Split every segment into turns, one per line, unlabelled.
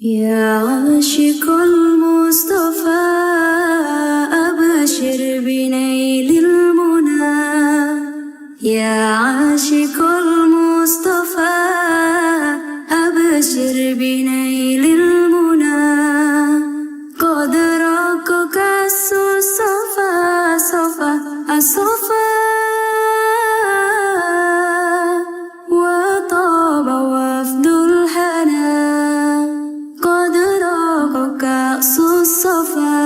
يا عاشق المصطفى أبشر بنيل المنى يا عاشق المصطفى أبشر بنيل المنى قد رقك الصفا صفا الصفا وطاب وفد الهنا قد رقك الصفا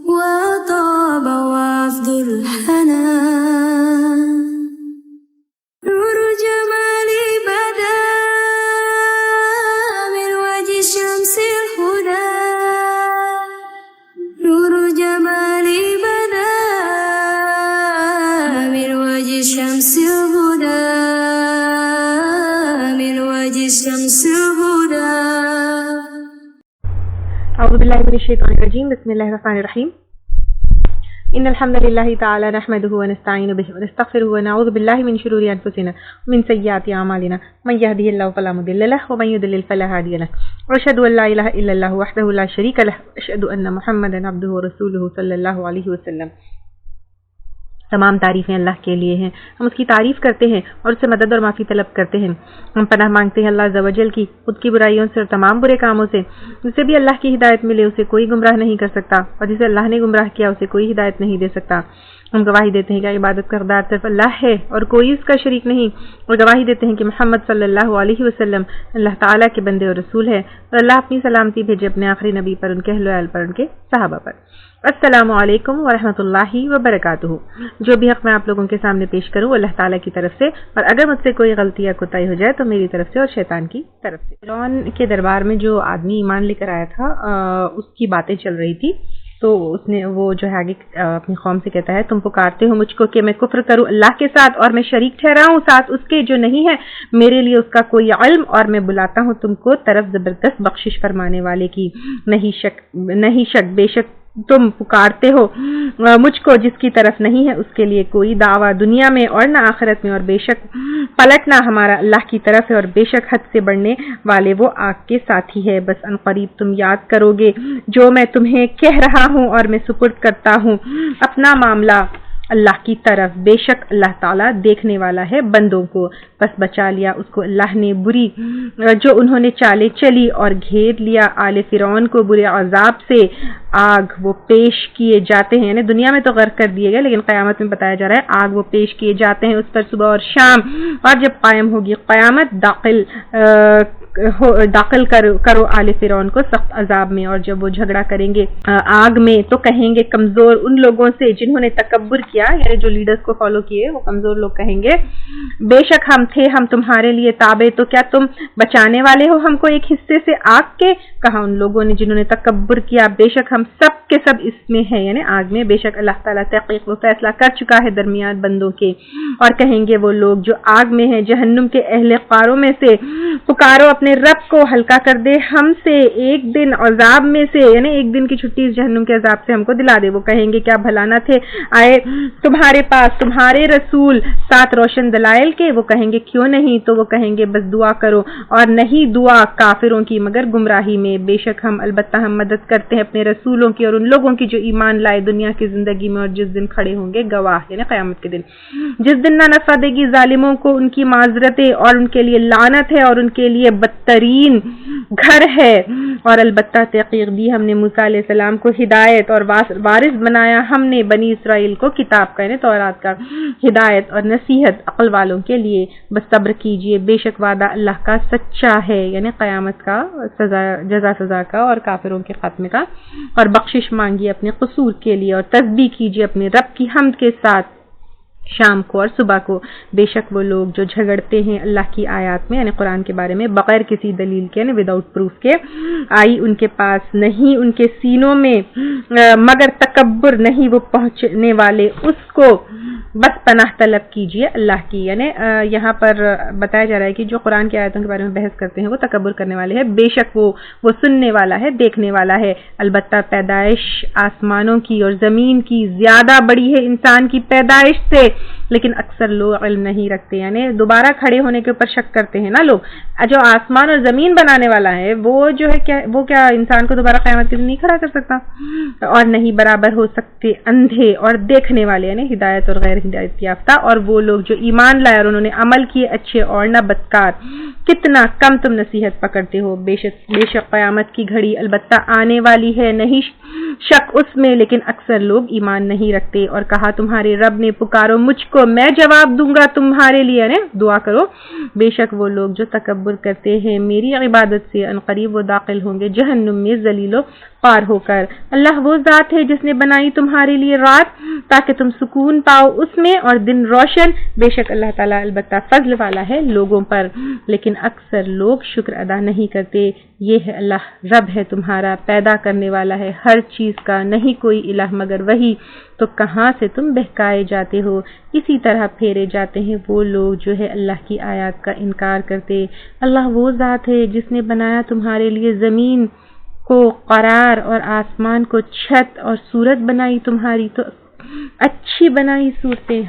وطاب وفد الهنا نور جمالي بدا من وجه شمس الهدى نور جمالي بدا من وجه شمس الهدى من وجه شمس الهدى
أعوذ بالله من الشيطان الرجيم. بسم الله الرحمن الرحيم. إن الحمد لله تعالى نحمده ونستعين به ونستغفره ونعوذ بالله من شرور أنفسنا ومن سيئات أعمالنا من يهده الله فلا مضل له ومن يضلل فلا هادي له وأشهد أن لا إله إلا الله وحده لا شريك له وأشهد أن محمدا عبده ورسوله صلی اللہ علیہ وسلم. تمام تعریفیں اللہ کے لیے ہیں. ہم اس کی تعریف کرتے ہیں اور اس سے مدد اور معافی طلب کرتے ہیں. ہم پناہ مانگتے ہیں اللہ عز و جل کی خود کی برائیوں سے اور تمام برے کاموں سے. جسے بھی اللہ کی ہدایت ملے اسے کوئی گمراہ نہیں کر سکتا اور جسے اللہ نے گمراہ کیا اسے کوئی ہدایت نہیں دے سکتا. ہم گواہی دیتے ہیں کہ عبادت کا حقدار صرف اللہ ہے اور کوئی اس کا شریک نہیں، اور گواہی دیتے ہیں کہ محمد صلی اللہ علیہ وسلم اللہ تعالیٰ کے بندے اور رسول ہے، اور اللہ اپنی سلامتی بھیجے اپنے آخری نبی پر، ان کے اہل و عیال پر، ان کے صحابہ پر. السلام علیکم ورحمۃ اللہ وبرکاتہ. جو بھی حق میں آپ لوگوں کے سامنے پیش کروں اللہ تعالیٰ کی طرف سے، اور اگر مجھ سے کوئی غلطی یا کوتاہی ہو جائے تو میری طرف سے اور شیطان کی طرف سے. فرعون کے دربار میں جو آدمی ایمان لے کر آیا تھا اس کی باتیں چل رہی تھی، تو اس نے وہ جو ہے آگے اپنی قوم سے کہتا ہے تم پکارتے ہو مجھ کو کہ میں کفر کروں اللہ کے ساتھ اور میں شریک ٹھہراؤں ساتھ اس کے جو نہیں ہے میرے لیے اس کا کوئی علم، اور میں بلاتا ہوں تم کو طرف زبردست بخشش فرمانے والے کی. نہیں شک بے شک تم پکارتے ہو مجھ کو جس کی طرف نہیں ہے اس کے لیے کوئی دعویٰ دنیا میں اور نہ آخرت میں، اور بے شک پلٹنا ہمارا اللہ کی طرف ہے، اور بے شک حد سے بڑھنے والے وہ آگ کے ساتھی ہے. بس ان قریب تم یاد کرو گے جو میں تمہیں کہہ رہا ہوں، اور میں سپرد کرتا ہوں اپنا معاملہ اللہ کی طرف. بے شک اللہ تعالیٰ دیکھنے والا ہے بندوں کو. بس بچا لیا اس کو اللہ نے بری جو انہوں نے چالیں چلی، اور گھیر لیا آل فرعون کو برے عذاب سے. آگ وہ پیش کیے جاتے ہیں، یعنی دنیا میں تو غرق کر دیے گئے لیکن قیامت میں بتایا جا رہا ہے آگ وہ پیش کیے جاتے ہیں اس پر صبح اور شام، اور جب قائم ہوگی قیامت داخل کرو آل فرعون کو سخت عذاب میں. اور جب وہ جھگڑا کریں گے آگ میں تو کہیں گے کمزور ان لوگوں سے جنہوں نے تکبر کیا، یعنی جو لیڈرز کو فالو کیے وہ کمزور لوگ کہیں گے بے شک ہم تھے ہم تمہارے لیے تابع، تو کیا تم بچانے والے ہو ہم کو ایک حصے سے آگ کے. کہا ان لوگوں نے جنہوں نے تکبر کیا بے شک ہم سب کے سب اس میں ہیں، یعنی آگ میں. بے شک اللہ تعالیٰ تحقیق وہ فیصلہ کر چکا ہے درمیان بندوں کے. اور کہیں گے وہ لوگ جو آگ میں ہیں جہنم کے اہل قاروں میں سے پکارو اپنے رب کو ہلکا کر دے ہم سے ایک دن عذاب میں سے، یعنی ایک دن کی چھٹی اس جہنم کے عذاب سے ہم کو دلا دے. وہ کہیں گے کیا بھلا نہ تھے آئے تمہارے پاس تمہارے رسول ساتھ روشن دلائل کے. وہ کہیں گے کیوں نہیں، تو وہ کہیں گے بس دعا کرو، اور نہیں دعا کافروں کی مگر گمراہی میں. بے شک ہم البتہ ہم مدد کرتے ہیں اپنے رسولوں کی اور ان لوگوں کی جو ایمان لائے دنیا کی زندگی میں، اور جس دن کھڑے ہوں گے گواہ، یعنی قیامت کے دن، جس دن نہ نفع دے گی ظالموں کو ان کی معذرتیں، اور ان کے لیے لعنت ہے اور ان کے لیے بدترین گھر ہے. اور البتہ تحقیق دی ہم نے موسیٰ علیہ السلام کو ہدایت اور وارث بنایا ہم نے بنی اسرائیل کو کتاب کا، یعنی تورات کا، ہدایت اور نصیحت عقل والوں کے لیے. بس صبر کیجئے بے شک وعدہ اللہ کا سچا ہے، یعنی قیامت کا جزا کا اور کافروں کے خاتمے کا. اور بخشش مانگیے اپنے قصور کے لیے، اور تسبیح کیجیے اپنے رب کی حمد کے ساتھ شام کو اور صبح کو. بے شک وہ لوگ جو جھگڑتے ہیں اللہ کی آیات میں، یعنی قرآن کے بارے میں بغیر کسی دلیل کے، یعنی وداؤٹ پروف کے، آئی ان کے پاس نہیں ان کے سینوں میں مگر تکبر، نہیں وہ پہنچنے والے اس کو. بس پناہ طلب کیجئے اللہ کی، یعنی یہاں پر بتایا جا رہا ہے کہ جو قرآن کی آیتوں کے بارے میں بحث کرتے ہیں وہ تکبر کرنے والے ہیں. بے شک وہ سننے والا ہے، دیکھنے والا ہے. البتہ پیدائش آسمانوں کی اور زمین کی زیادہ بڑی ہے انسان کی پیدائش سے، لیکن اکثر لوگ علم نہیں رکھتے. یعنی دوبارہ کھڑے ہونے کے اوپر شک کرتے ہیں نا لوگ. جو آسمان اور زمین بنانے والا ہے وہ جو ہے وہ کیا انسان کو دوبارہ قیامت کے دن نہیں کھڑا کر سکتا؟ اور نہیں برابر ہو سکتے اندھے اور دیکھنے والے یعنی ہدایت اور غیر ہدایت یافتہ اور وہ لوگ جو ایمان لائے اور انہوں نے عمل کیے اچھے اور نہ بدکار. کتنا کم تم نصیحت پکڑتے ہو. بے شک قیامت کی گھڑی البتہ آنے والی ہے, نہیں شک اس میں, لیکن اکثر لوگ ایمان نہیں رکھتے. اور کہا تمہارے رب نے پکارو مجھ کو میں جواب دوں گا تمہارے لیے, یعنی دعا کرو. بے شک وہ لوگ جو تکبر کرتے ہیں میری عبادت سے ان قریب وہ داخل ہوں گے جہنم میں ذلیل و پار ہو کر. اللہ وہ ذات ہے جس نے بنائی تمہارے لیے رات تاکہ تم سکون پاؤ اس میں اور دن روشن. بے شک اللہ تعالیٰ البتہ فضل والا ہے لوگوں پر, لیکن اکثر لوگ شکر ادا نہیں کرتے. یہ ہے اللہ رب ہے تمہارا, پیدا کرنے والا ہے ہر چیز کا, نہیں کوئی الہ مگر وہی. تو کہاں سے تم بہکائے جاتے ہو, اسی طرح پھیرے جاتے ہیں وہ لوگ جو ہے اللہ کی آیات کا انکار کرتے. اللہ وہ ذات ہے جس نے بنایا تمہارے لیے زمین کو قرار اور آسمان کو چھت اور صورت بنائی تمہاری, تو اچھی بنائی صورتیں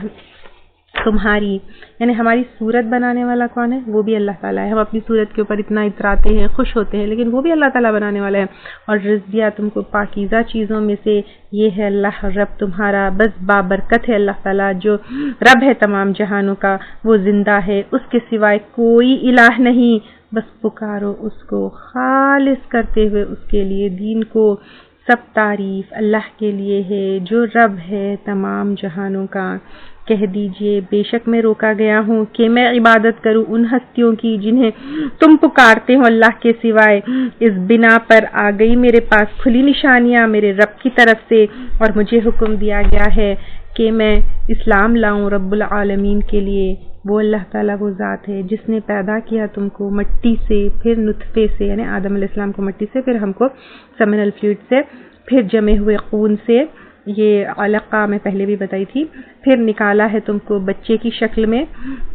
تمہاری. یعنی ہماری صورت بنانے والا کون ہے؟ وہ بھی اللہ تعالیٰ ہے. ہم اپنی صورت کے اوپر اتنا اتراتے ہیں, خوش ہوتے ہیں, لیکن وہ بھی اللہ تعالیٰ بنانے والا ہے. اور رزق دیا تم کو پاکیزہ چیزوں میں سے, یہ ہے اللہ رب تمہارا, بس بابرکت ہے اللہ تعالیٰ جو رب ہے تمام جہانوں کا. وہ زندہ ہے, اس کے سوائے کوئی الہ نہیں, بس پکارو اس کو خالص کرتے ہوئے اس کے لیے دین کو. سب تعریف اللہ کے لیے ہے جو رب ہے تمام جہانوں کا. کہہ دیجئے بے شک میں روکا گیا ہوں کہ میں عبادت کروں ان ہستیوں کی جنہیں تم پکارتے ہو اللہ کے سوائے. اس بنا پر آ گئی میرے پاس کھلی نشانیاں میرے رب کی طرف سے, اور مجھے حکم دیا گیا ہے کہ میں اسلام لاؤں رب العالمین کے لیے. وہ اللہ تعالیٰ وہ ذات ہے جس نے پیدا کیا تم کو مٹی سے, پھر نطفے سے یعنی آدم علیہ السلام کو مٹی سے, پھر ہم کو سیمینل فلوئڈ سے, پھر جمے ہوئے خون سے, یہ علقہ میں پہلے بھی بتائی تھی, پھر نکالا ہے تم کو بچے کی شکل میں,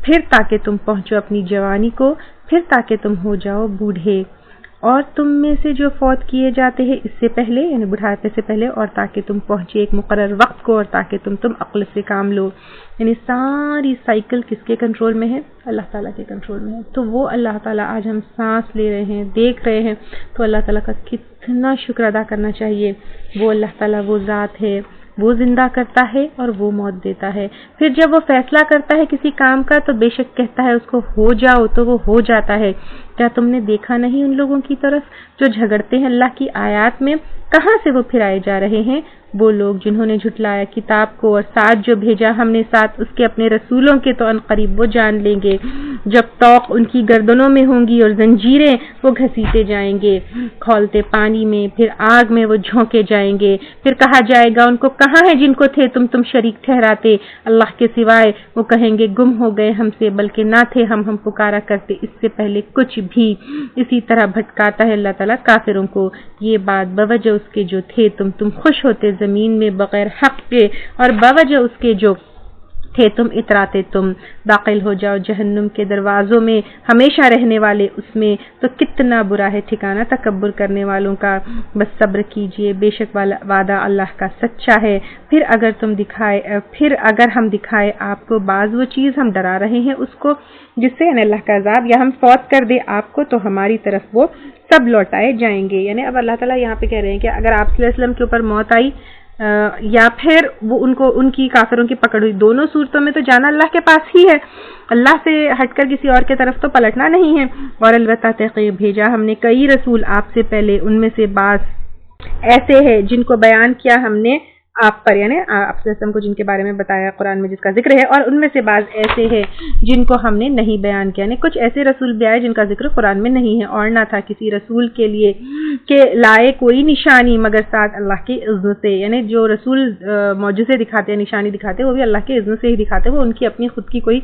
پھر تاکہ تم پہنچو اپنی جوانی کو, پھر تاکہ تم ہو جاؤ بوڑھے, اور تم میں سے جو فوت کیے جاتے ہیں اس سے پہلے یعنی بڑھاپے سے پہلے, اور تاکہ تم پہنچے ایک مقرر وقت کو, اور تاکہ تم عقل سے کام لو. یعنی ساری سائیکل کس کے کنٹرول میں ہے؟ اللہ تعالیٰ کے کنٹرول میں ہے. تو وہ اللہ تعالیٰ آج ہم سانس لے رہے ہیں, دیکھ رہے ہیں, تو اللہ تعالیٰ کا کتنا شکر ادا کرنا چاہیے. وہ اللہ تعالیٰ وہ ذات ہے, وہ زندہ کرتا ہے اور وہ موت دیتا ہے. پھر جب وہ فیصلہ کرتا ہے کسی کام کا تو بے شک کہتا ہے اس کو ہو جاؤ تو وہ ہو جاتا ہے. کیا تم نے دیکھا نہیں ان لوگوں کی طرف جو جھگڑتے ہیں اللہ کی آیات میں؟ کہاں سے وہ پھرائے جا رہے ہیں؟ وہ لوگ جنہوں نے جھٹلایا کتاب کو اور ساتھ جو بھیجا ہم نے ساتھ اس کے اپنے رسولوں کے, تو ان قریب وہ جان لیں گے جب توق ان کی گردنوں میں ہوں گی اور زنجیریں وہ گھسیٹے جائیں گے کھولتے پانی میں, پھر آگ میں وہ جھونکے جائیں گے. پھر کہا جائے گا ان کو کہاں ہے جن کو تھے تم شریک ٹھہراتے اللہ کے سوائے؟ وہ کہیں گے گم ہو گئے ہم سے, بلکہ نہ تھے ہم پکارا کرتے اس سے پہلے کچھ بھی. اسی طرح بھٹکاتا ہے اللہ تعالیٰ کافروں کو. یہ بات بوجہ اس کے جو تھے تم خوش ہوتے زمین میں بغیر حق کے, اور بوجہ اس کے جو تھے تم اتراتے تم. داخل ہو جاؤ جہنم کے دروازوں میں, ہمیشہ رہنے والے اس میں, تو کتنا برا ہے ٹھکانہ تکبر کرنے والوں کا. بس صبر کیجئے, بے شک وعدہ اللہ کا سچا ہے. پھر اگر ہم دکھائے آپ کو بعض وہ چیز ہم ڈرا رہے ہیں اس کو جس سے یعنی اللہ کا عذاب, یا ہم فوت کر دے آپ کو, تو ہماری طرف وہ سب لوٹائے جائیں گے. یعنی اب اللہ تعالیٰ یہاں پہ کہہ رہے ہیں کہ اگر آپ صلی اللہ علیہ وسلم کے اوپر موت آئی یا پھر وہ ان کی کافروں کی پکڑ ہوئی, دونوں صورتوں میں تو جانا اللہ کے پاس ہی ہے. اللہ سے ہٹ کر کسی اور کے طرف تو پلٹنا نہیں ہے. اور البتہ تحقیق بھیجا ہم نے کئی رسول آپ سے پہلے, ان میں سے بعض ایسے ہیں جن کو بیان کیا ہم نے آپ پر, یعنی آپ صلی اللہ علیہ وسلم کو جن کے بارے میں بتایا قرآن میں جس کا ذکر ہے, اور ان میں سے بعض ایسے ہیں جن کو ہم نے نہیں بیان کیا. یعنی کچھ ایسے رسول بھی آئے جن کا ذکر قرآن میں نہیں ہے, اور نہ تھا کسی رسول کے لیے کہ لائے کوئی نشانی مگر ساتھ اللہ کی اذن سے. یعنی جو رسول معجزے دکھاتے ہیں, نشانی دکھاتے ہیں, وہ بھی اللہ کے اذن سے ہی دکھاتے ہیں, وہ ان کی اپنی خود کی کوئی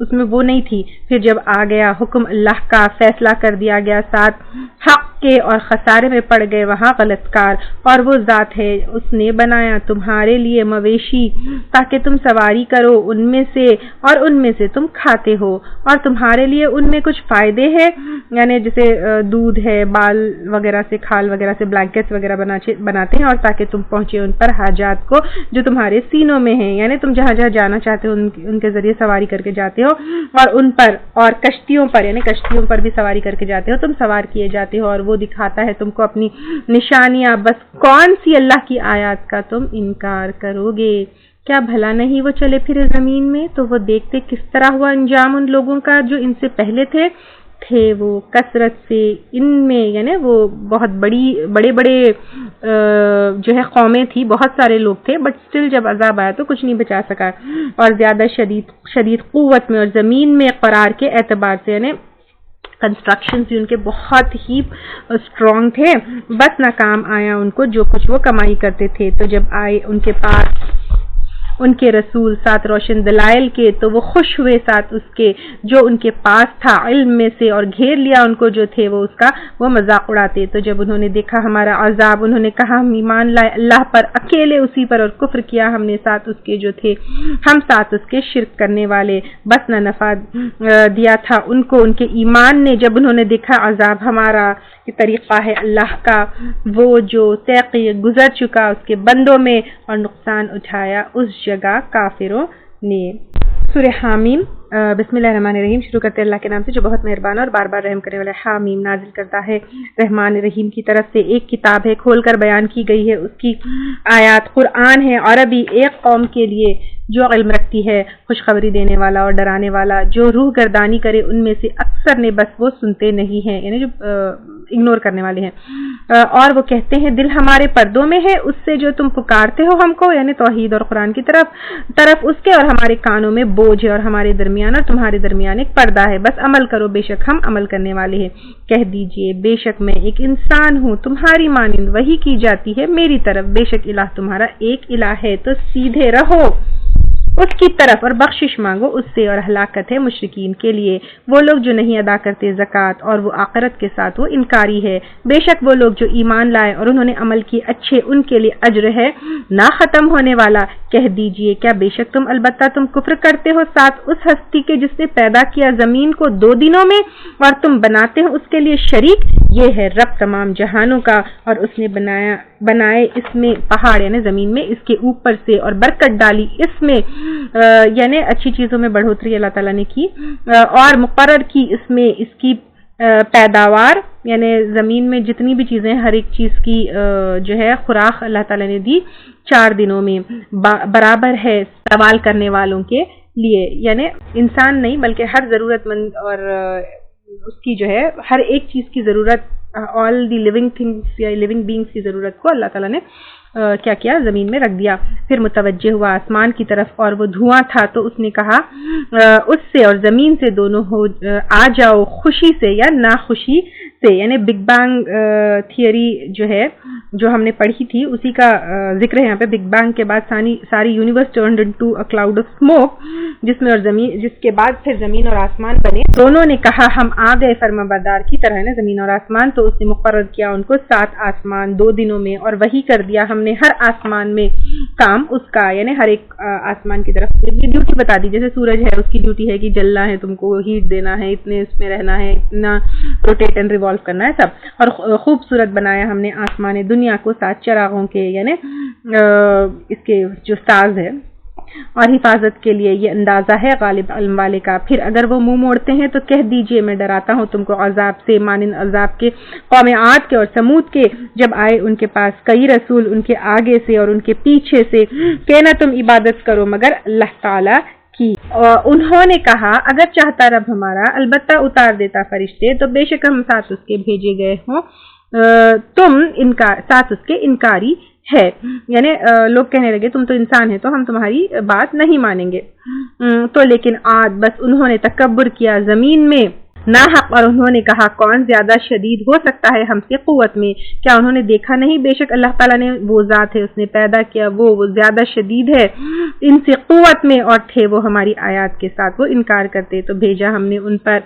اس میں وہ نہیں تھی. پھر جب آ گیا حکم اللہ کا, فیصلہ کر دیا گیا ساتھ حق کے اور خسارے میں پڑ گئے وہاں غلط کار. اور وہ ذات ہے اس نے بنایا تمہارے لیے مویشی تاکہ تم سواری کرو ان میں سے اور ان میں سے تم کھاتے ہو, اور تمہارے لیے ان میں کچھ فائدے ہیں, یعنی جیسے دودھ ہے, بال وغیرہ سے, کھال وغیرہ سے بلینکٹس وغیرہ بناتے ہیں, اور تاکہ تم پہنچے ان پر حاجات کو جو تمہارے سینوں میں ہیں, یعنی تم جہاں جہاں جانا چاہتے ہو ان کے ذریعے سواری کر کے جاتے ہو, اور ان پر, اور کشتیوں پر, یعنی کشتیوں پر بھی سواری کر کے جاتے ہو, تم سوار کیے جاتے ہو, اور وہ دکھاتا ہے تم کو اپنی نشانیاں, بس کون سی اللہ کی آیات کا تم انکار کرو گے؟ کیا بھلا نہیں وہ چلے پھرے زمین میں تو وہ دیکھتے کس طرح ہوا انجام ان لوگوں کا جو ان سے پہلے تھے وہ کثرت سے ان میں, یعنی وہ بہت بڑے جو ہے قومیں تھی, بہت سارے لوگ تھے, بٹ سٹل جب عذاب آیا تو کچھ نہیں بچا سکا, اور زیادہ شدید قوت میں اور زمین میں قرار کے اعتبار سے, یعنی کنسٹرکشن بھی ان کے بہت ہی اسٹرانگ تھے, بس ناکام آیا ان کو جو کچھ وہ کمائی کرتے تھے. تو جب آئے ان کے پاس ان کے رسول ساتھ روشن دلائل کے تو وہ خوش ہوئے ساتھ اس کے جو ان کے پاس تھا علم میں سے, اور گھیر لیا ان کو جو تھے وہ اس کا وہ مذاق اڑاتے. تو جب انہوں نے دیکھا ہمارا عذاب انہوں نے کہا ہم ایمان لائے اللہ پر, اکیلے اسی پر, اور کفر کیا ہم نے ساتھ اس کے جو تھے ہم ساتھ اس کے شرک کرنے والے, بس نہ نفع دیا تھا ان کو ان کے ایمان نے. جب انہوں نے دیکھا عذاب ہمارا, یہ طریقہ ہے اللہ کا, وہ جو طے گزر چکا اس کے بندوں میں, اور نقصان اٹھایا اس جگہ کافروں نے. سورہ حامیم. بسم اللہ الرحمن الرحیم. شروع کرتے اللہ کے نام سے جو بہت مہربان اور بار بار رحم کرنے والا ہے. حامیم نازل کرتا ہے رحمان رحیم کی طرف سے, ایک کتاب ہے کھول کر بیان کی گئی ہے اس کی آیات, قرآن ہے عربی, ایک قوم کے لیے جو علم رکھتی ہے, خوشخبری دینے والا اور ڈرانے والا. جو روح گردانی کرے ان میں سے اکثر نے بس وہ سنتے نہیں ہیں, یعنی جو اگنور کرنے والے ہیں, اور وہ کہتے ہیں دل ہمارے پردوں میں ہے اس سے جو تم پکارتے ہو ہم کو, یعنی توحید اور قرآن کی طرف اس کے, اور ہمارے کانوں میں بوجھ ہے, اور ہمارے درمیان اور تمہارے درمیان ایک پردہ ہے, بس عمل کرو بے شک ہم عمل کرنے والے ہیں. کہہ دیجئے بے شک میں ایک انسان ہوں تمہاری مانند وحی کی جاتی ہے میری طرف, بے شک الہ تمہارا ایک الہ ہے, تو سیدھے رہو اس کی طرف اور بخشش مانگو اس سے, اور ہلاکت ہے مشرکین کے لیے وہ لوگ جو نہیں ادا کرتے زکوٰۃ, اور وہ آخرت کے ساتھ وہ انکاری ہے. بے شک وہ لوگ جو ایمان لائے اور انہوں نے عمل کی اچھے ان کے لیے اجر ہے نہ ختم ہونے والا. کہہ دیجئے کیا بے شک تم البتہ تم کفر کرتے ہو ساتھ اس ہستی کے جس نے پیدا کیا زمین کو 2 دنوں میں, اور تم بناتے ہو اس کے لیے شریک. یہ ہے رب تمام جہانوں کا, اور اس نے بنائے اس میں پہاڑ, یعنی زمین میں اس کے اوپر سے, اور برکت ڈالی اس میں, یعنی اچھی چیزوں میں بڑھوتری اللہ تعالیٰ نے کی, اور مقرر کی اس میں اس کی پیداوار, یعنی زمین میں جتنی بھی چیزیں ہر ایک چیز کی جو ہے خوراک اللہ تعالیٰ نے دی 4 دنوں میں, برابر ہے سوال کرنے والوں کے لیے, یعنی انسان نہیں بلکہ ہر ضرورت مند اور اس کی جو ہے ہر ایک چیز کی ضرورت, آل دی لیونگ تھنگس یا لیونگ بینگس کی ضرورت کو اللہ تعالیٰ نے کیا کیا زمین میں رکھ دیا. پھر متوجہ ہوا آسمان کی طرف اور وہ دھواں تھا, تو اس نے کہا اس سے اور زمین سے دونوں آ جاؤ خوشی سے یا ناخوشی سے, یعنی بگ بینگ تھیوری جو ہے جو ہم نے پڑھی تھی اسی کا ذکر ہے یہاں پہ. بگ بینگ کے بعد ساری universe turned into a cloud of smoke, جس میں اور زمین, جس کے بعد پھر زمین اور آسمان بنے. دونوں نے کہا ہم آ گئے فرمانبردار کی طرح, نا زمین اور آسمان. تو اس نے مقرر کیا ان کو 7 آسمان 2 دنوں میں, اور وہی کر دیا ہم نے ہر آسمان میں کام اس کا, یعنی ہر ایک آسمان کی طرف ڈیوٹی بتا دی. جیسے سورج ہے اس کی ڈیوٹی ہے کہ جلنا ہے, تم کو ہیٹ دینا ہے, اتنے اس میں رہنا ہے, اتنا روٹیٹ اینڈ ریوالو کرنا ہے سب. اور خوبصورت بنایا ہم نے آسمان دنیا کو 7 چراغوں کے, یعنی اس کے جو ساز ہے, اور حفاظت کے لیے یہ اندازہ ہے غالب علم والے کا. پھر اگر وہ منہ موڑتے ہیں تو کہہ دیجئے میں ڈراتا ہوں تم کو عذاب سے مانند عذاب کے قوم عاد کے اور سمود کے, جب آئے ان کے پاس کئی رسول ان کے آگے سے اور ان کے پیچھے سے, کہ نہ تم عبادت کرو مگر اللہ تعالی کی. انہوں نے کہا اگر چاہتا رب ہمارا البتہ اتار دیتا فرشتے, تو بے شک ہم ساتھ اس کے بھیجے گئے ہوں, تم ساتھ اس کے انکاری ہے. یعنی لوگ کہنے لگے تم تو انسان ہے تو ہم تمہاری بات نہیں مانیں گے. تو لیکن عاد بس انہوں نے تکبر کیا زمین میں ناحق, اور انہوں نے کہا کون زیادہ شدید ہو سکتا ہے ہم سے قوت میں. کیا انہوں نے دیکھا نہیں بے شک اللہ تعالیٰ نے وہ ذات ہے اس نے پیدا کیا, وہ زیادہ شدید ہے ان سے قوت میں, اور تھے وہ ہماری آیات کے ساتھ وہ انکار کرتے. تو بھیجا ہم نے ان پر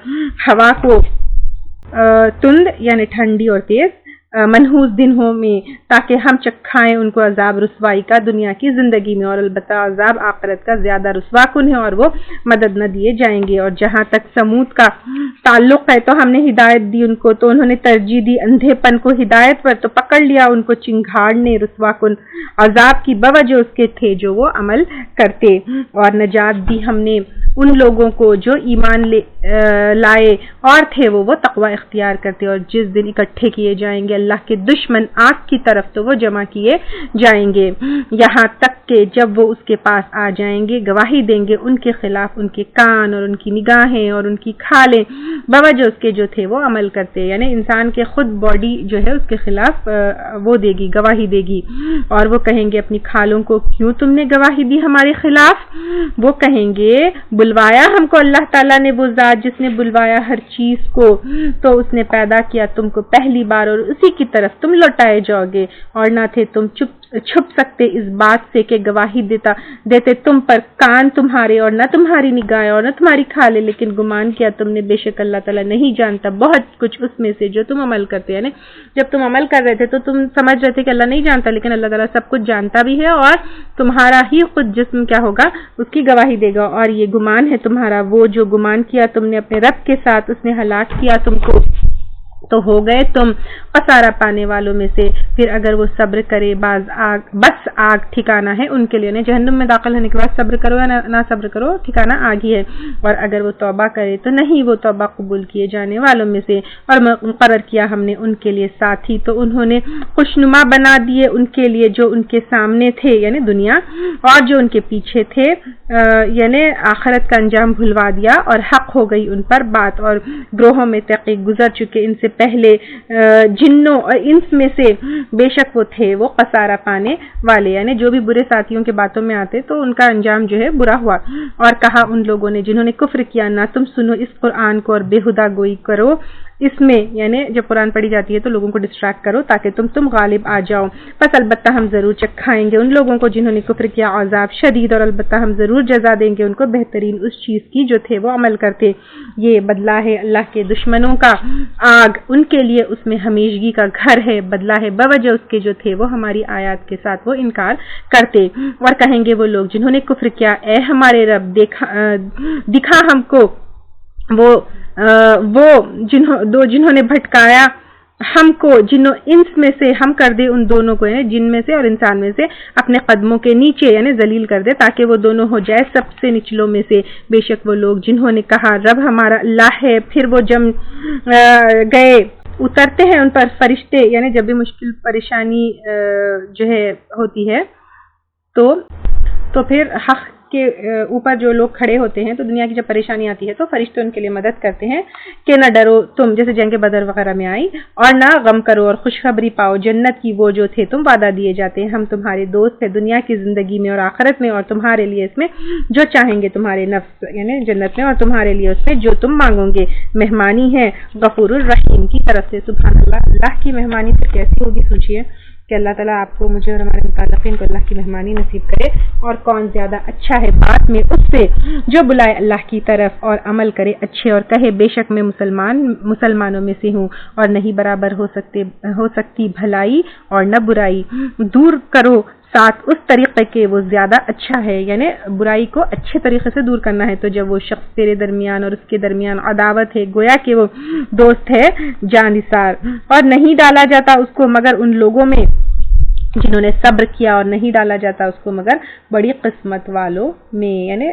ہوا کو تند یعنی ٹھنڈی اور تیز منحوس دنوں میں، تاکہ ہم چکھائیں ان کو عذاب رسوائی کا دنیا کی زندگی میں، اور البتہ عذاب آخرت کا زیادہ رسوا کن ہے اور وہ مدد نہ دیے جائیں گے۔ اور جہاں تک سمود کا تعلق ہے تو ہم نے ہدایت دی ان کو تو انہوں نے ترجیح دی اندھے پن کو ہدایت پر، تو پکڑ لیا ان کو چنگھاڑ نے رسوا کن عذاب کی بوجہ اس کے تھے جو وہ عمل کرتے، اور نجات دی ہم نے ان لوگوں کو جو ایمان لائے اور تھے وہ تقوی اختیار کرتے۔ اور جس دن اکٹھے کیے جائیں گے اللہ کے دشمن آگ کی طرف تو وہ جمع کیے جائیں گے، یہاں تک کہ جب وہ اس کے پاس آ جائیں گے گواہی دیں گے ان کے خلاف ان کے کان اور ان کی نگاہیں اور ان کی کھالیں بوجہ اس کے جو تھے وہ عمل کرتے، یعنی انسان کے خود باڈی جو ہے اس کے خلاف وہ دے گی، گواہی دے گی، اور وہ کہیں گے اپنی کھالوں کو کیوں تم نے گواہی دی ہمارے خلاف؟ وہ کہیں گے بلوایا ہم کو اللہ تعالیٰ نے، وہ ذات جس نے بلوایا ہر چیز کو، تو اس نے پیدا کیا تم کو پہلی بار اور اسی کی طرف تم لوٹائے جاؤ گے، اور نہ تھے تم چھپ سکتے اس بات سے کہ گواہی دیتے تم پر کان تمہارے اور نہ تمہاری نگاہیں اور نہ تمہاری کھالیں، لیکن گمان کیا تم نے، بے شک اللہ تعالیٰ نہیں جانتا بہت کچھ اس میں سے جو تم عمل کرتے، یعنی جب تم عمل کر رہے تھے تو تم سمجھ رہے تھے کہ اللہ نہیں جانتا، لیکن اللہ تعالیٰ سب کچھ جانتا بھی ہے، اور تمہارا ہی خود جسم کیا ہوگا اس کی گواہی دے گا، اور یہ گمان ہے تمہارا، وہ جو گمان کیا تم نے اپنے رب کے ساتھ اس نے ہلاک کیا تم کو، تو ہو گئے تم خسارہ پانے والوں میں سے۔ پھر اگر وہ صبر کرے بس آگ ٹھکانہ ہے ان کے لیے، جہنم میں داخل ہونے کے بعد صبر کرو یا نہ صبر کرو ٹھکانہ آگ ہی ہے، اور اگر وہ توبہ کرے تو نہیں وہ توبہ قبول کیے جانے والوں میں سے۔ اور مقرر کیا ہم نے ان کے لیے ساتھی، تو انہوں نے خوشنما بنا دیے ان کے لیے جو ان کے سامنے تھے یعنی دنیا، اور جو ان کے پیچھے تھے یعنی آخرت کا انجام بھلوا دیا، اور حق ہو گئی ان پر بات، اور گروہوں میں تحقیق گزر چکے ان سے پہلے جنوں اور انس میں سے، بے شک وہ تھے وہ خسارہ پانے والے، یعنی جو بھی برے ساتھیوں کے باتوں میں آتے تو ان کا انجام جو ہے برا ہوا۔ اور کہا ان لوگوں نے جنہوں نے کفر کیا، نہ تم سنو اس قرآن کو اور بےہدہ گوئی کرو اس میں، یعنی جب قرآن پڑھی جاتی ہے تو لوگوں کو ڈسٹریکٹ کرو تاکہ تم غالب آ جاؤ، بس البتہ ہم ضرور چکھائیں گے ان لوگوں کو جنہوں نے کفر کیا عذاب شدید، اور البتہ ہم ضرور جزا دیں گے ان کو بہترین اس چیز کی جو تھے وہ عمل کرتے۔ یہ بدلہ ہے اللہ کے دشمنوں کا، آگ ان کے لیے اس میں ہمیشگی کا گھر ہے، بدلہ ہے بوجہ اس کے جو تھے وہ ہماری آیات کے ساتھ وہ انکار کرتے۔ اور کہیں گے وہ لوگ جنہوں نے کفر کیا، اے ہمارے رب دکھا ہم کو وہ جنہوں نے بھٹکایا ہم کو جنوں انس میں سے، ہم کر دے ان دونوں کو یعنی جن میں سے اور انسان میں سے اپنے قدموں کے نیچے یعنی ذلیل کر دے، تاکہ وہ دونوں ہو جائے سب سے نچلوں میں سے۔ بے شک وہ لوگ جنہوں نے کہا رب ہمارا اللہ ہے، پھر وہ جم گئے، اترتے ہیں ان پر فرشتے، یعنی جب بھی مشکل پریشانی جو ہے ہوتی ہے تو پھر حق کے اوپر جو لوگ کھڑے ہوتے ہیں، تو دنیا کی جب پریشانی آتی ہے تو فرشتے ان کے لیے مدد کرتے ہیں کہ نہ ڈرو تم، جیسے جنگ بدر وغیرہ میں آئی، اور نہ غم کرو اور خوشخبری پاؤ جنت کی، وہ جو تھے تم وعدہ دیے جاتے ہیں، ہم تمہارے دوست ہیں دنیا کی زندگی میں اور آخرت میں، اور تمہارے لیے اس میں جو چاہیں گے تمہارے نفس یعنی جنت میں، اور تمہارے لیے اس میں جو تم مانگو گے، مہمانی ہے غفور الرحیم کی طرف سے۔ سبحان اللہ، اللہ کی مہمانی تو کیسی ہوگی، سوچئے کہ اللہ تعالیٰ آپ کو، مجھے اور ہمارے متعلقین کو اللہ کی مہمانی نصیب کرے، اور کون زیادہ اچھا ہے بات میں اس سے جو بلائے اللہ کی طرف اور عمل کرے اچھے، اور کہے بے شک میں مسلمانوں میں سے ہوں، اور نہیں برابر ہو سکتی بھلائی اور نہ برائی، دور کرو ساتھ اس طریقے کے وہ زیادہ اچھا ہے، یعنی برائی کو اچھے طریقے سے دور کرنا ہے۔ تو جب وہ شخص تیرے درمیان اور اس کے درمیان عداوت ہے، گویا کہ وہ دوست ہے جانثار، اور نہیں ڈالا جاتا اس کو مگر ان لوگوں میں جنہوں نے صبر کیا، اور نہیں ڈالا جاتا اس کو مگر بڑی قسمت والوں میں، یعنی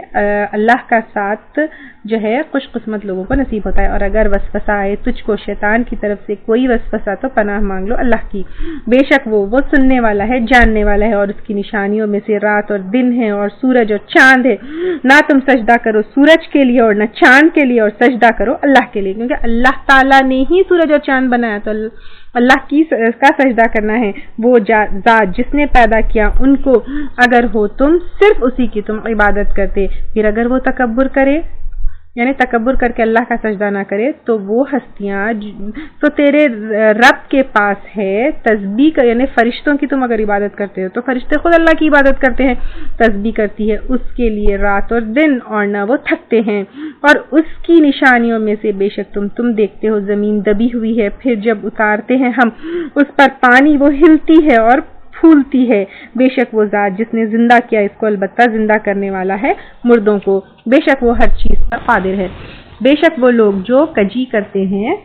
اللہ کا ساتھ جو ہے خوش قسمت لوگوں کو نصیب ہوتا ہے۔ اور اگر وسوسہ آئے تجھ کو شیطان کی طرف سے کوئی وسوسہ، تو پناہ مانگ لو اللہ کی، بے شک وہ سننے والا ہے، جاننے والا ہے۔ اور اس کی نشانیوں میں سے رات اور دن ہے، اور سورج اور چاند ہے، نہ تم سجدہ کرو سورج کے لیے اور نہ چاند کے لیے، اور سجدہ کرو اللہ کے لیے، کیونکہ اللہ تعالیٰ نے ہی سورج اور چاند بنایا، تو اللہ کا سجدہ کرنا ہے۔ وہ ذات جس نے پیدا کیا ان کو، اگر ہو تم صرف اسی کی تم عبادت کرتے، پھر اگر وہ تکبر کرے یعنی تکبر کر کے اللہ کا سجدہ نہ کرے تو وہ ہستیاں تو تیرے رب کے پاس ہے تسبیح یعنی فرشتوں کی تم اگر عبادت کرتے ہو تو فرشتے خود اللہ کی عبادت کرتے ہیں، تسبیح کرتی ہے اس کے لیے رات اور دن اور نہ وہ تھکتے ہیں، اور اس کی نشانیوں میں سے بے شک تم دیکھتے ہو زمین دبی ہوئی ہے، پھر جب اتارتے ہیں ہم اس پر پانی وہ ہلتی ہے اور پھولتی ہے، بے شک وہ ذات جس نے زندہ کیا اس کو البتہ زندہ کرنے والا ہے مردوں کو، بے شک وہ ہر چیز پر قادر ہے۔ بے شک وہ لوگ جو کجی کرتے ہیں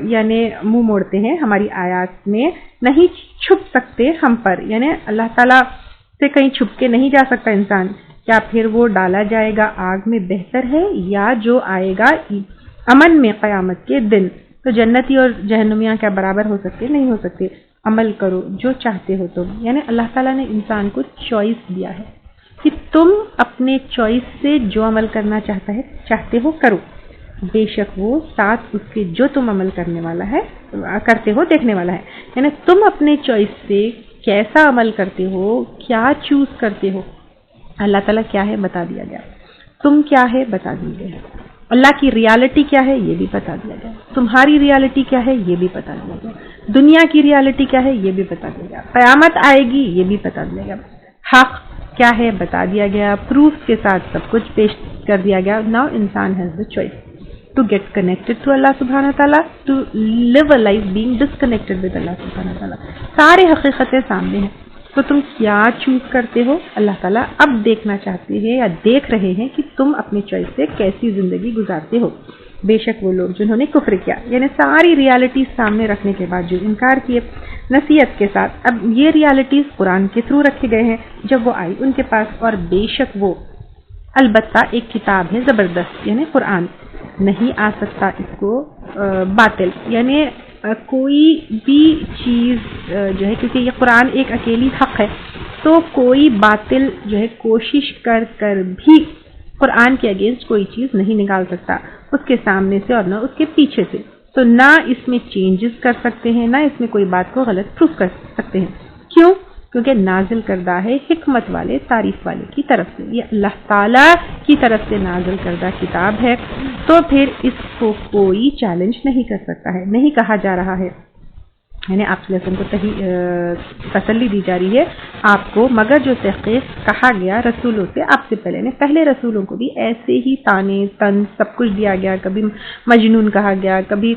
یعنی منہ موڑتے ہیں ہماری آیات میں، نہیں چھپ سکتے ہم پر، یعنی اللہ تعالیٰ سے کہیں چھپ کے نہیں جا سکتا انسان، کیا پھر وہ ڈالا جائے گا آگ میں بہتر ہے یا جو آئے گا امن میں قیامت کے دن؟ تو جنتی اور جہنمیاں کیا برابر ہو سکتے؟ نہیں ہو سکتے۔ عمل کرو جو چاہتے ہو تم، یعنی اللہ تعالیٰ نے انسان کو چوائس دیا ہے کہ تم اپنے چوائس سے جو عمل کرنا چاہتے ہو کرو، بے شک وہ ساتھ اس کے جو تم عمل کرتے ہو دیکھنے والا ہے، یعنی تم اپنے چوائس سے کیسا عمل کرتے ہو، کیا چوز کرتے ہو، اللہ تعالیٰ کیا ہے بتا دیا گیا، تم کیا ہے بتا دیا گیا، اللہ کی ریالٹی کیا ہے یہ بھی بتا دیا گیا، تمہاری ریالٹی کیا ہے یہ بھی بتا دیا گیا، دنیا کی ریالٹی کیا ہے یہ بھی بتا دیا گیا، قیامت آئے گی یہ بھی بتا دیا گیا، حق کیا ہے بتا دیا گیا، پروف کے ساتھ سب کچھ پیش کر دیا گیا۔ ناؤ انسان has the choice to get connected to Allah سبحانہ تعالیٰ، to live a life being disconnected with Allah سبحانہ تعالیٰ، سارے حقیقتیں سامنے ہیں، تو تم کیا چوز کرتے ہو؟ اللہ تعالیٰ اب دیکھنا چاہتے ہیں یا دیکھ رہے ہیں کہ تم اپنی چوائس سے کیسی زندگی گزارتے ہو۔ بے شک وہ لوگ جنہوں نے کفر کیا، یعنی ساری ریالٹیز سامنے رکھنے کے بعد جو انکار کیے نصیحت کے ساتھ، اب یہ ریالٹیز قرآن کے تھرو رکھے گئے ہیں جب وہ آئی ان کے پاس، اور بے شک وہ البتہ ایک کتاب ہے زبردست، یعنی قرآن نہیں آ سکتا اس کو باطل، یعنی کوئی بھی چیز جو ہے، کیونکہ یہ قرآن ایک اکیلی حق ہے، تو کوئی باطل جو ہے کوشش کر بھی قرآن کے اگینسٹ کوئی چیز نہیں نکال سکتا، اس کے سامنے سے اور نہ اس کے پیچھے سے، تو نہ اس میں چینجز کر سکتے ہیں، نہ اس میں کوئی بات کو غلط پروف کر سکتے ہیں۔ کیوں؟ کیونکہ نازل کردہ ہے حکمت والے تعریف والے کی طرف سے، یہ اللہ تعالیٰ کی طرف سے نازل کردہ کتاب ہے، تو پھر اس کو کوئی چیلنج نہیں کر سکتا ہے، نہیں کہا جا رہا ہے، یعنی آپ صلی اللہ علیہ وسلم کو تسلی دی جا رہی ہے آپ کو، مگر جو تحقیق کہا گیا رسولوں سے آپ سے پہلے، پہلے رسولوں کو بھی ایسے ہی تانے تن سب کچھ دیا گیا، کبھی مجنون کہا گیا، کبھی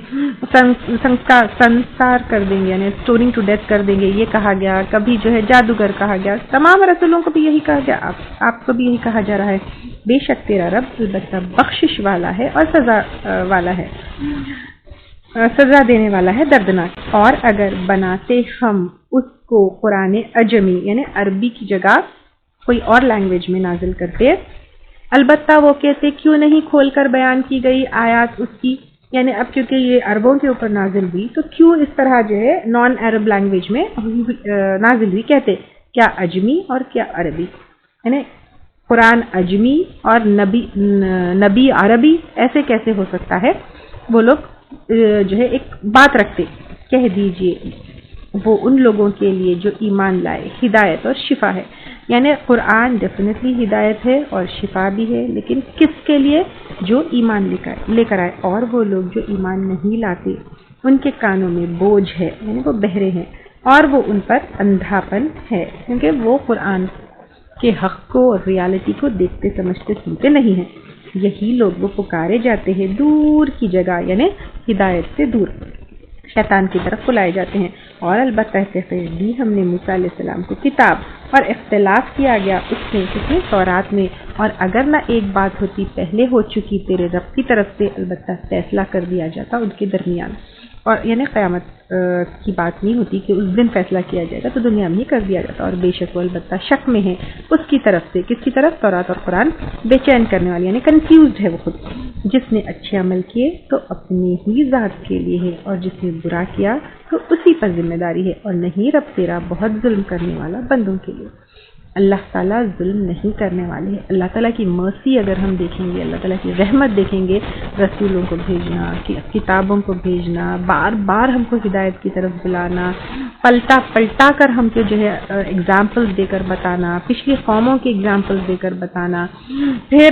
سنسار کر دیں گے یعنی اسٹوننگ ٹو ڈیتھ کر دیں گے یہ کہا گیا، کبھی جو ہے جادوگر کہا گیا، تمام رسولوں کو بھی یہی کہا گیا، آپ کو بھی یہی کہا جا رہا ہے، بے شک تیرا رب البتہ بخشش والا ہے اور سزا والا ہے، سزا دینے والا ہے دردناک۔ اور اگر بناتے ہم اس کو قرآن عجمی یعنی عربی کی جگہ کوئی اور لینگویج میں نازل کرتے، البتہ وہ کہتے کیوں نہیں کھول کر بیان کی گئی آیات اس کی، یعنی اب کیونکہ یہ عربوں کے اوپر نازل ہوئی تو کیوں اس طرح جو ہے نان عرب لینگویج میں نازل ہوئی، کہتے کیا عجمی اور کیا عربی، یعنی قرآن عجمی اور نبی عربی ایسے کیسے ہو سکتا ہے؟ وہ لوگ جو ہے ایک بات رکھتے، کہہ دیجئے وہ ان لوگوں کے لیے جو ایمان لائے ہدایت اور شفا ہے، یعنی قرآن ڈیفینیٹلی ہدایت ہے اور شفا بھی ہے، لیکن کس کے لیے؟ جو ایمان لے کر آئے، اور وہ لوگ جو ایمان نہیں لاتے ان کے کانوں میں بوجھ ہے، یعنی وہ بہرے ہیں اور وہ ان پر اندھاپن ہے، کیونکہ وہ قرآن کے حق کو اور ریالٹی کو دیکھتے سمجھتے سنتے نہیں ہیں، یہی لوگ وہ پکارے جاتے ہیں دور کی جگہ، یعنی ہدایت سے دور شیطان کی طرف بلائے جاتے ہیں۔ اور البتہ دی ہم نے موسیٰ علیہ السلام کو کتاب، اور اختلاف کیا گیا اس میں تورات میں، اور اگر نہ ایک بات ہوتی پہلے ہو چکی تیرے رب کی طرف سے، البتہ فیصلہ کر دیا جاتا ان کے درمیان، اور یعنی قیامت کی بات نہیں ہوتی کہ اس دن فیصلہ کیا جائے گا، تو دنیا میں ہی کر دیا جاتا، اور بے شک وہ البتہ شک میں ہے اس کی طرف سے، کس کی طرف؟ تورات اور قرآن بے چین کرنے والی، یعنی کنفیوزڈ ہے وہ خود، جس نے اچھے عمل کیے تو اپنی ہی ذات کے لیے ہے، اور جس نے برا کیا تو اسی پر ذمہ داری ہے، اور نہیں رب تیرا بہت ظلم کرنے والا بندوں کے لیے۔ اللہ تعالیٰ ظلم نہیں کرنے والے ہیں. اللہ تعالیٰ کی مرسی اگر ہم دیکھیں گے, اللہ تعالیٰ کی رحمت دیکھیں گے, رسولوں کو بھیجنا, کتابوں کو بھیجنا, بار بار ہم کو ہدایت کی طرف بلانا, پلٹا پلٹا کر ہم کو جو ہے اگزامپلس دے کر بتانا, پچھلی قوموں کی اگزامپلس دے کر بتانا, پھر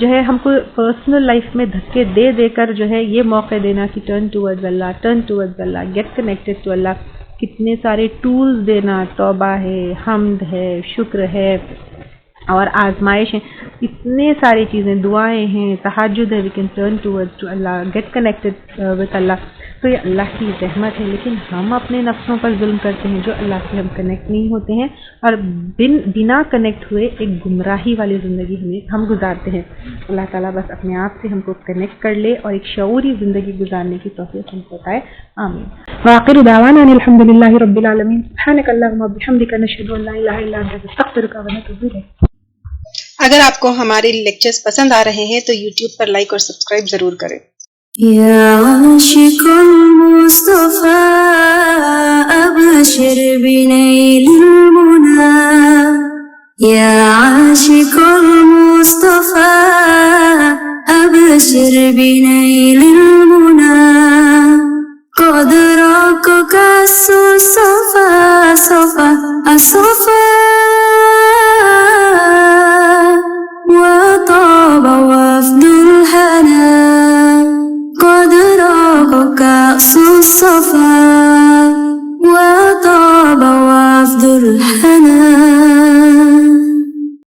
جو ہے ہم کو پرسنل لائف میں دھکے دے دے کر جو ہے یہ موقع دینا کہ turn towards Allah, get connected to Allah. کتنے سارے ٹولز دینا, توبہ ہے, حمد ہے, شکر ہے اور آزمائش ہیں, اتنے ساری چیزیں, دعائیں ہیں, تہجد ہے, we can turn towards to Allah, get connected with Allah. تو یہ اللہ کی رحمت ہے. لیکن ہم اپنے نفسوں پر ظلم کرتے ہیں, جو اللہ سے ہم کنیکٹ نہیں ہوتے ہیں, اور بنا کنیکٹ ہوئے ایک گمراہی والی زندگی ہم گزارتے ہیں. اللہ تعالیٰ بس اپنے آپ سے ہم کو کنیکٹ کر لے اور ایک شعوری زندگی گزارنے کی توفیق ہم کو عطائے. آمین. وآخر دعوانا ان الحمد للہ رب العالمین. سبحانک اللہم وبحمدک, نشہد ان لا الہ الا انت, نستغفرک ونتوب الیک.
اگر آپ کو ہمارے لیکچرز پسند آ رہے ہیں تو یوٹیوب پر لائک اور سبسکرائب ضرور کریں.
يا عاشق المصطفى أبشر بنيل المنى. يا عاشق المصطفى أبشر بنيل المنى. قد راقك الصفا صفا الصفا وطاب وفد الهنا. قد راقك الصفا